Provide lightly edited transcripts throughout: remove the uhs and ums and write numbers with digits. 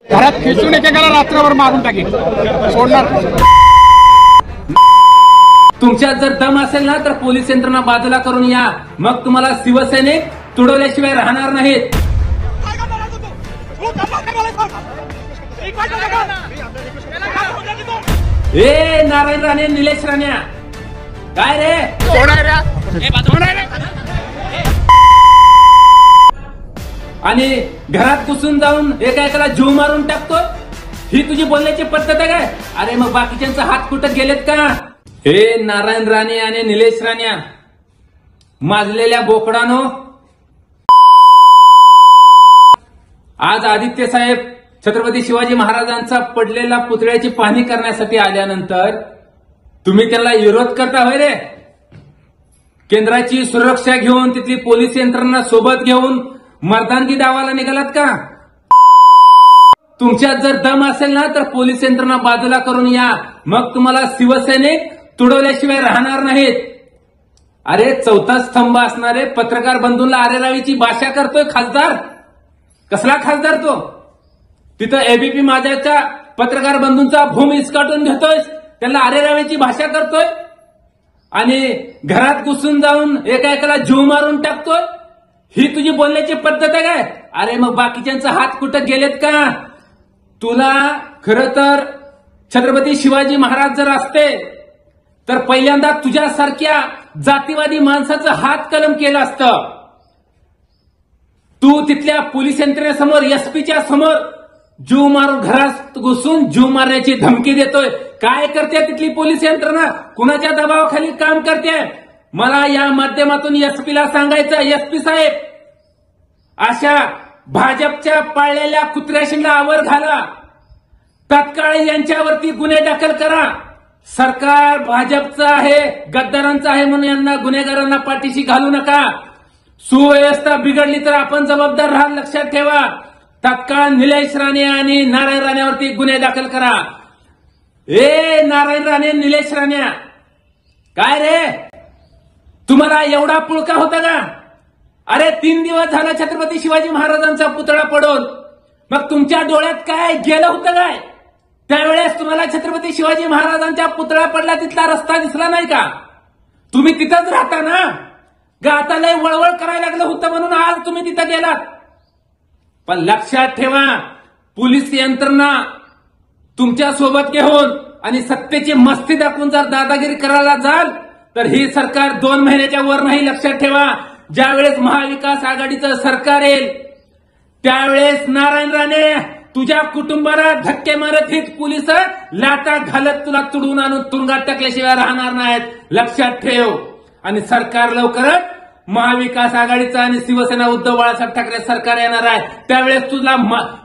घरात खेचून एकेकाला रात्रभर मारून टाकेल, सोडणार. तुमच्यात जर दम असेल ना तर पोलीस यंत्रणा बाजूला करून या, मग तुम्हाला शिवसैनिक तुडवल्याशिवाय राहणार नाहीत. ए नारायण राणे, निलेश राण्या, काय रे आणि घरात घुसून जाऊन एका जीव मारून टाकतो, ही तुझी बोलण्याची पद्धत आहे काय? अरे मग बाकीच्यांचा हात कुठं गेलेत का? हे नारायण राणे आणि निलेश राण्या, माजलेल्या बोकडानो, आज आदित्य साहेब छत्रपती शिवाजी महाराजांचा पडलेला पुतळ्याची पाहणी करण्यासाठी आल्यानंतर तुम्ही त्याला विरोध करता होय रे? केंद्राची सुरक्षा घेऊन, तिथली पोलीस यंत्रणा सोबत घेऊन मर्दानगी दावाला निघालात का? तुमच्यात जर दम असेल ना तर पोलीस यंत्रणा बाजूला करून या, मग तुम्हाला शिवसैनिक तुडवल्याशिवाय राहणार नाहीत. अरे चौथा स्तंभ असणारे पत्रकार बंधूंना आरेरावीची भाषा करतोय खासदार. कसला खासदार तो? तिथं एबीपी माझ्याच्या पत्रकार बंधूंचा भूम इसकाटून घेतोय, त्याला आरेरावीची भाषा करतोय आणि घरात घुसून जाऊन एकाला जीव मारून टाकतोय, ही तुझी बोलण्याची पद्धत आहे काय? अरे मग बाकीच्यांचा हात कुठं गेलेत का? तुला खरं तर छत्रपती शिवाजी महाराज जर असते तर पहिल्यांदा तुझ्यासारख्या जातीवादी माणसाचं हात कलम केलं असतं. तू तिथल्या पोलीस यंत्रणेसमोर, एसपीच्या समोर जीव मारून, घरात घुसून जीव मारण्याची धमकी देतोय. काय करते तिथली पोलीस यंत्रणा? कुणाच्या दबावाखाली काम करते? मला या माध्यमातून एसपीला सांगायचं, एसपी साहेब, अशा भाजपच्या पाळलेल्या कुत्र्याशीला आवर घाला, तत्काळ यांच्यावरती गुन्हे दाखल करा. सरकार भाजपचं आहे, गद्दारांचं आहे म्हणून यांना, गुन्हेगारांना पाठीशी घालू नका. सुव्यवस्था बिघडली तर आपण जबाबदार राहाल, लक्षात ठेवा. तत्काळ निलेश राणे आणि नारायण राण्यावरती गुन्हे दाखल करा. ए नारायण राणे, निलेश राण्या, काय रे तुम्हाला एवढा पुळका होता का? अरे 3 दिवस झाला छत्रपती शिवाजी महाराजांचा पुतळा पडून, मग तुमच्या डोळ्यात काय गेलं होतं काय? त्यावेळेस तुम्हाला छत्रपती शिवाजी महाराजांच्या पुतळा पडला तिथला रस्ता दिसला नाही का? तुम्ही तिथंच राहता ना? आता लय वळवळ करायला लागलं होतं म्हणून आज तुम्ही तिथं गेलात. पण लक्षात ठेवा, पोलीस यंत्रणा तुमच्या सोबत घेऊन आणि सत्तेची मस्ती दाखवून जर दादागिरी करायला जाल तर ही सरकार 2 महिन्याच्या वर नाही. लक्षात ठेवा, ज्यावेळेस महाविकास आघाडीचं सरकार येईल त्यावेळेस नारायण राणे तुझ्या कुटुंबाला धक्के मारत ही पोलिस लाटा घालत तुला तुडून आणून तुरुंगात टाकल्याशिवाय राहणार नाहीत. लक्षात ठेव. आणि सरकार लवकरच महाविकास आघाडीचं आणि शिवसेना उद्धव बाळासाहेब ठाकरे सरकार येणार आहे. त्यावेळेस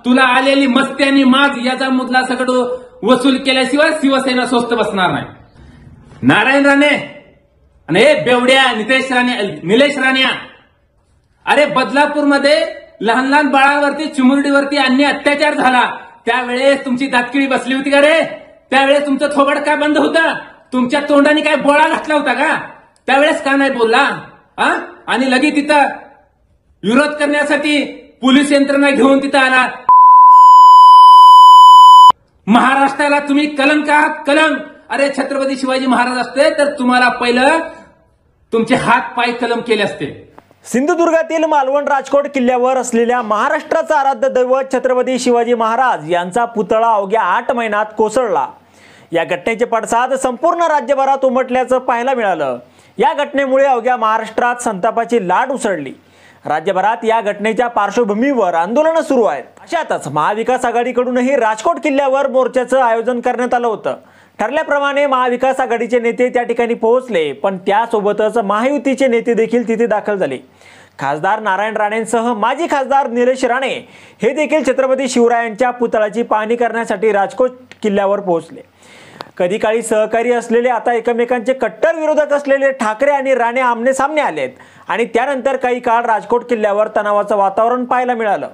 तुला आलेली मस्ती आणि माज याचा मुद्दा सगळं वसूल केल्याशिवाय शिवसेना स्वस्त बसणार नाही. नारायण राणे आणि हे बेवड्या निलेश राण्या, अरे बदलापूरमध्ये लहान लहान बाळांवरती, चिमुरडीवरती अन्याय अत्याचार झाला, त्यावेळेस तुमची दातकिळी बसली होती का रे? त्यावेळेस तुमचं थोबड काय बंद होतं? तुमच्या तोंडाने काय बोळा घातला होता का? त्यावेळेस का नाही बोलला? आणि लगी तिथं विरोध करण्यासाठी पोलीस यंत्रणा घेऊन तिथं आला. महाराष्ट्राला तुम्ही कलंक आहात, कलंक. अरे छत्रपती शिवाजी महाराज असते तर तुम्हाला पहिलं तुमचे हात पाय कलम केले असते. सिंधुदुर्गातील मालवण राजकोट किल्ल्यावर असलेल्या महाराष्ट्राचा आराध्य दैवत छत्रपती शिवाजी महाराज यांचा पुतळा अवघ्या 8 महिन्यात कोसळला. या घटनेचे पडसाद संपूर्ण राज्यभरात उमटल्याचं पाहायला मिळालं. या घटनेमुळे अवघ्या महाराष्ट्रात संतापाची लाट उसळली. राज्यभरात या घटनेच्या पार्श्वभूमीवर आंदोलनं सुरू आहेत. अशातच महाविकास आघाडीकडूनही राजकोट किल्ल्यावर मोर्चाचं आयोजन करण्यात आलं होतं. ठरल्याप्रमाणे महाविकास आघाडीचे नेते त्या ठिकाणी पोहोचले, पण त्यासोबतच महायुतीचे नेते देखील तिथे दाखल झाले. खासदार नारायण राणेंसह माजी खासदार निलेश राणे हे देखील छत्रपती शिवरायांच्या पुतळ्याची पाहणी करण्यासाठी राजकोट किल्ल्यावर पोहोचले. कधी काळी सहकारी असलेले आता एकमेकांचे कट्टर विरोधक असलेले ठाकरे आणि राणे आमने सामने आलेत आणि त्यानंतर काही काळ राजकोट किल्ल्यावर तणावाचं वातावरण पाहायला मिळालं.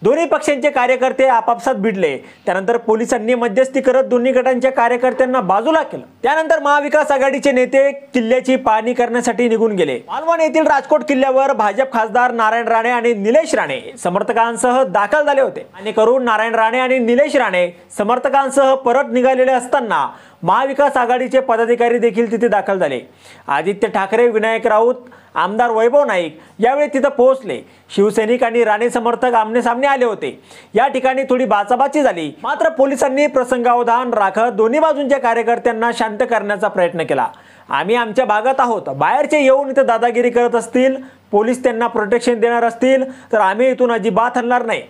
दोन्ही पक्षांचे कार्यकर्ते आपापसात भिडले। त्यानंतर पोलिसांनी मध्यस्थी करत दोन्ही गटांच्या कार्यकर्त्यांना बाजूला केलं। त्यानंतर महाविकास आघाडीचे नेते किल्ल्याची पाहणी करण्यासाठी निघून गेले। मालवण येथील राजकोट किल्ल्यावर भाजप खासदार नारायण राणे आणि निलेश राणे समर्थकांसह दाखल झाले होते। आणि करून नारायण राणे आणि निलेश राणे समर्थकांसह परत निघालेले असताना महाविकास आघाडीचे पदाधिकारी देखील तिथे दाखल झाले। आदित्य ठाकरे, विनायक राऊत, आमदार वैभव नाईक यावेळी तिथे पोहोचले। शिवसैनिक आणि राणे समर्थक आमने सामने आले होते। या ठिकाणी थोडी बाचाबाची झाली, मात्र पोलिसांनी प्रसंगावधान राखत दोन्ही बाजूंच्या कार्यकर्त्यांना शांत करण्याचा प्रयत्न केला। आम्ही आमच्या भागात आहोत, बाहेरचे येऊन इथे दादागिरी करत असतील, पोलीस त्यांना प्रोटेक्शन देणार असतील तर आम्ही इथून अजिबात हलणार नाही।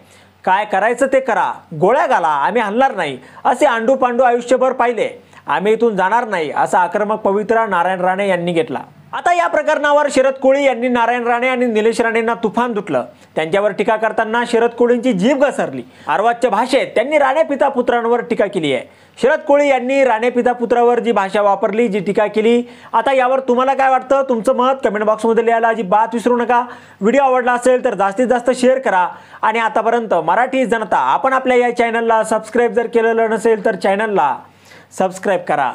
काय करायचं ते करा, गोळ्या घाला, आम्ही हलणार नाही असे आंडू पांडू आयुष्यभर पाहिले। आम्ही इथून जाणार नाही असा आक्रमक पवित्रा नारायण राणे यांनी घेतला। आता या प्रकरणावर शरद कोळी यांनी नारायण राणे आणि निलेश राणेंना तुफान धुतलं। त्यांच्यावर टीका करताना शरद कोळींची जीभ घसरली। अर्वाच्य भाषेत त्यांनी राणे पिता पुत्रांवर टीका केली आहे। शरद कोळी यांनी राणे पिता पुत्रावर जी भाषा वापरली, जी टीका केली, आता यावर तुम्हाला काय वाटतं? तुमचं मत कमेंट बॉक्समध्ये लिहायला अजिबात विसरू नका। व्हिडिओ आवडला असेल तर जास्तीत जास्त शेअर करा आणि आतापर्यंत मराठी जनता आपण आपल्या या चॅनलला सबस्क्राईब जर केलेलं नसेल तर चॅनलला सबस्क्राईब करा।